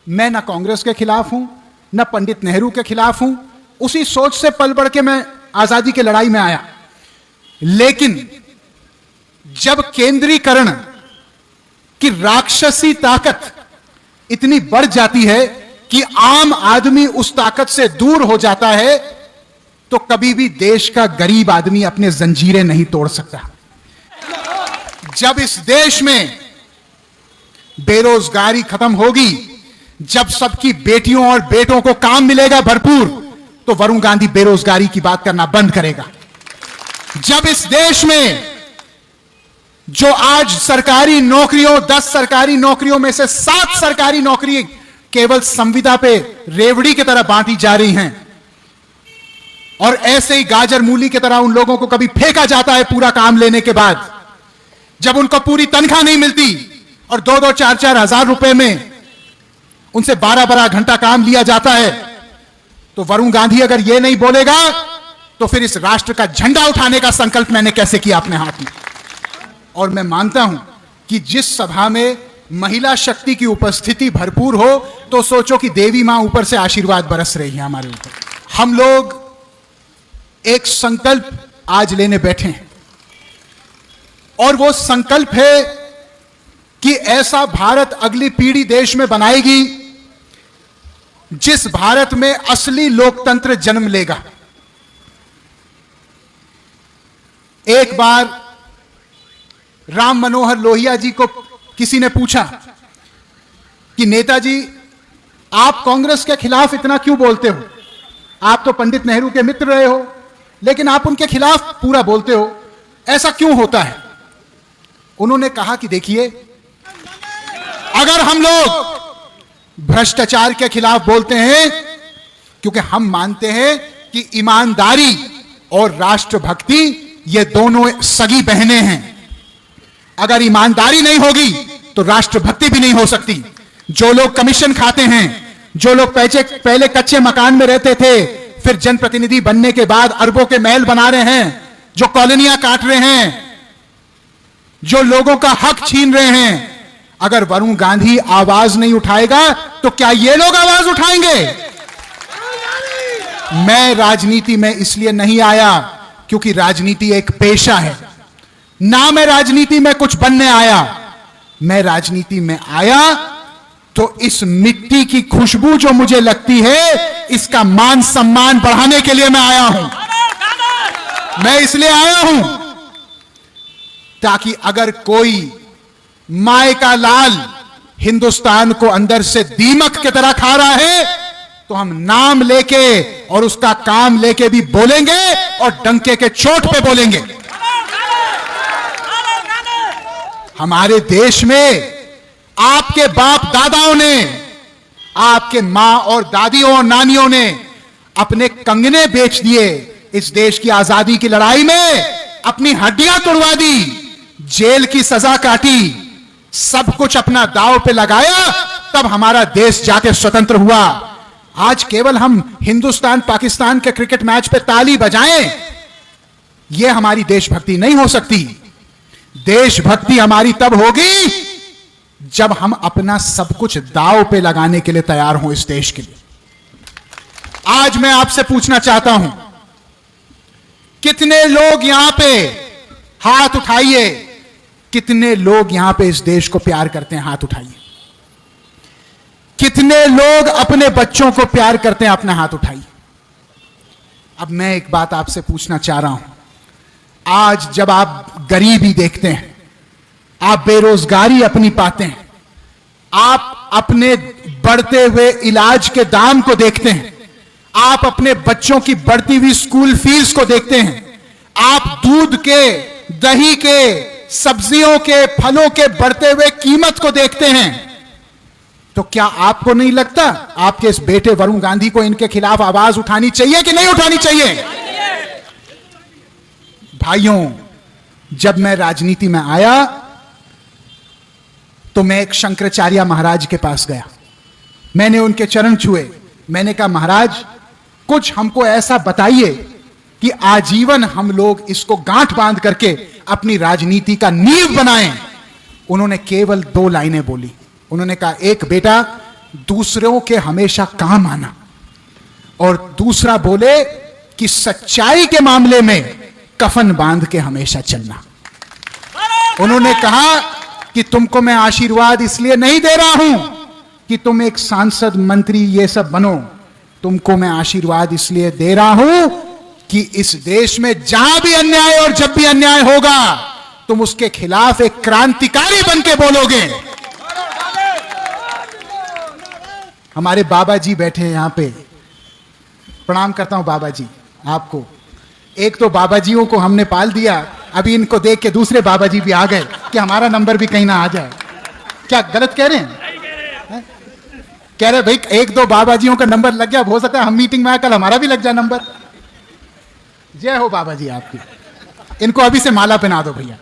मैं ना कांग्रेस के खिलाफ हूं, ना पंडित नेहरू के खिलाफ हूं। उसी सोच से पल बढ़ के मैं आजादी की लड़ाई में आया। लेकिन जब केंद्रीकरण की राक्षसी ताकत इतनी बढ़ जाती है कि आम आदमी उस ताकत से दूर हो जाता है, तो कभी भी देश का गरीब आदमी अपने जंजीरें नहीं तोड़ सकता। जब इस देश में बेरोजगारी खत्म होगी, जब सबकी बेटियों और बेटों को काम मिलेगा भरपूर, तो वरुण गांधी बेरोजगारी की बात करना बंद करेगा। जब इस देश में जो आज सरकारी नौकरियों 10 सरकारी नौकरियों में से 7 सरकारी नौकरी केवल संविदा पे रेवड़ी की तरह बांटी जा रही हैं, और ऐसे ही गाजर मूली की तरह उन लोगों को कभी फेंका जाता है पूरा काम लेने के बाद, जब उनको पूरी तनख्वाह नहीं मिलती और 2-2, 4-4 हजार रुपए में उनसे 12-12 घंटा काम लिया जाता है, तो वरुण गांधी अगर यह नहीं बोलेगा तो फिर इस राष्ट्र का झंडा उठाने का संकल्प मैंने कैसे किया अपने हाथ में। और मैं मानता हूं कि जिस सभा में महिला शक्ति की उपस्थिति भरपूर हो, तो सोचो कि देवी मां ऊपर से आशीर्वाद बरस रही है हमारे ऊपर। हम लोग एक संकल्प आज लेने बैठे हैं, और वो संकल्प है कि ऐसा भारत अगली पीढ़ी देश में बनाएगी जिस भारत में असली लोकतंत्र जन्म लेगा। एक बार राम मनोहर लोहिया जी को किसी ने पूछा कि नेताजी, आप कांग्रेस के खिलाफ इतना क्यों बोलते हो? आप तो पंडित नेहरू के मित्र रहे हो, लेकिन आप उनके खिलाफ पूरा बोलते हो, ऐसा क्यों होता है? उन्होंने कहा कि देखिए, अगर हम लोग भ्रष्टाचार के खिलाफ बोलते हैं क्योंकि हम मानते हैं कि ईमानदारी और राष्ट्रभक्ति ये दोनों सगी बहनें हैं। अगर ईमानदारी नहीं होगी तो राष्ट्रभक्ति भी नहीं हो सकती। जो लोग कमीशन खाते हैं, जो लोग पहले कच्चे मकान में रहते थे, फिर जनप्रतिनिधि बनने के बाद अरबों के महल बना रहे हैं, जो कॉलोनियां काट रहे हैं, जो लोगों का हक छीन रहे हैं, अगर वरुण गांधी आवाज नहीं उठाएगा तो क्या ये लोग आवाज उठाएंगे? मैं राजनीति में इसलिए नहीं आया क्योंकि राजनीति एक पेशा है, ना मैं राजनीति में कुछ बनने आया। मैं राजनीति में आया तो इस मिट्टी की खुशबू जो मुझे लगती है, इसका मान सम्मान बढ़ाने के लिए मैं आया हूं। मैं इसलिए आया हूं ताकि अगर कोई माए का लाल हिंदुस्तान को अंदर से दीमक की तरह खा रहा है, तो हम नाम लेके और उसका काम लेके भी बोलेंगे और डंके के चोट पे बोलेंगे। हमारे देश में आपके बाप दादाओं ने, आपके मां और दादियों और नानियों ने अपने कंगने बेच दिए, इस देश की आजादी की लड़ाई में अपनी हड्डियां तोड़वा दी, जेल की सजा काटी, सब कुछ अपना दांव पे लगाया, तब हमारा देश जाके स्वतंत्र हुआ। आज केवल हम हिंदुस्तान पाकिस्तान के क्रिकेट मैच पे ताली बजाएं, यह हमारी देशभक्ति नहीं हो सकती। देशभक्ति हमारी तब होगी जब हम अपना सब कुछ दांव पे लगाने के लिए तैयार हों इस देश के लिए। आज मैं आपसे पूछना चाहता हूं, कितने लोग यहां पे, हाथ उठाइए, कितने लोग यहां पे इस देश को प्यार करते हैं? हाथ उठाइए। कितने लोग अपने बच्चों को प्यार करते हैं? अपना हाथ उठाइए। अब मैं एक बात आपसे पूछना चाह रहा हूं, आज जब आप गरीबी देखते हैं, आप बेरोजगारी अपनी पाते हैं, आप अपने बढ़ते हुए इलाज के दाम को देखते हैं, आप अपने बच्चों की बढ़ती हुई स्कूल फीस को देखते हैं, आप दूध के, दही के, सब्जियों के, फलों के बढ़ते हुए कीमत को देखते हैं, तो क्या आपको नहीं लगता आपके इस बेटे वरुण गांधी को इनके खिलाफ आवाज उठानी चाहिए कि नहीं उठानी चाहिए? भाइयों, जब मैं राजनीति में आया तो मैं एक शंकराचार्य महाराज के पास गया, मैंने उनके चरण छुए, मैंने कहा महाराज कुछ हमको ऐसा बताइए कि आजीवन हम लोग इसको गांठ बांध करके अपनी राजनीति का नींव बनाएं। उन्होंने केवल 2 लाइनें बोली। उन्होंने कहा, एक बेटा दूसरों के हमेशा काम आना, और दूसरा बोले कि सच्चाई के मामले में कफन बांध के हमेशा चलना। उन्होंने कहा कि तुमको मैं आशीर्वाद इसलिए नहीं दे रहा हूं कि तुम एक सांसद, मंत्री ये सब बनो, तुमको मैं आशीर्वाद इसलिए दे रहा हूं कि इस देश में जहां भी अन्याय और जब भी अन्याय होगा तुम उसके खिलाफ एक क्रांतिकारी बन के बोलोगे। हमारे बाबा जी बैठे हैं यहां पे, प्रणाम करता हूं बाबा जी आपको। एक तो बाबा जियों को हमने पाल दिया, अभी इनको देख के दूसरे बाबा जी भी आ गए कि हमारा नंबर भी कहीं ना आ जाए। क्या गलत कह रहे हैं? कह रहे भाई एक दो बाबा जियों का नंबर लग गया, हो सकता है हम मीटिंग में आए कल हमारा भी लग जाए नंबर। जय हो बाबा जी आपकी। इनको अभी से माला पहना दो भैया।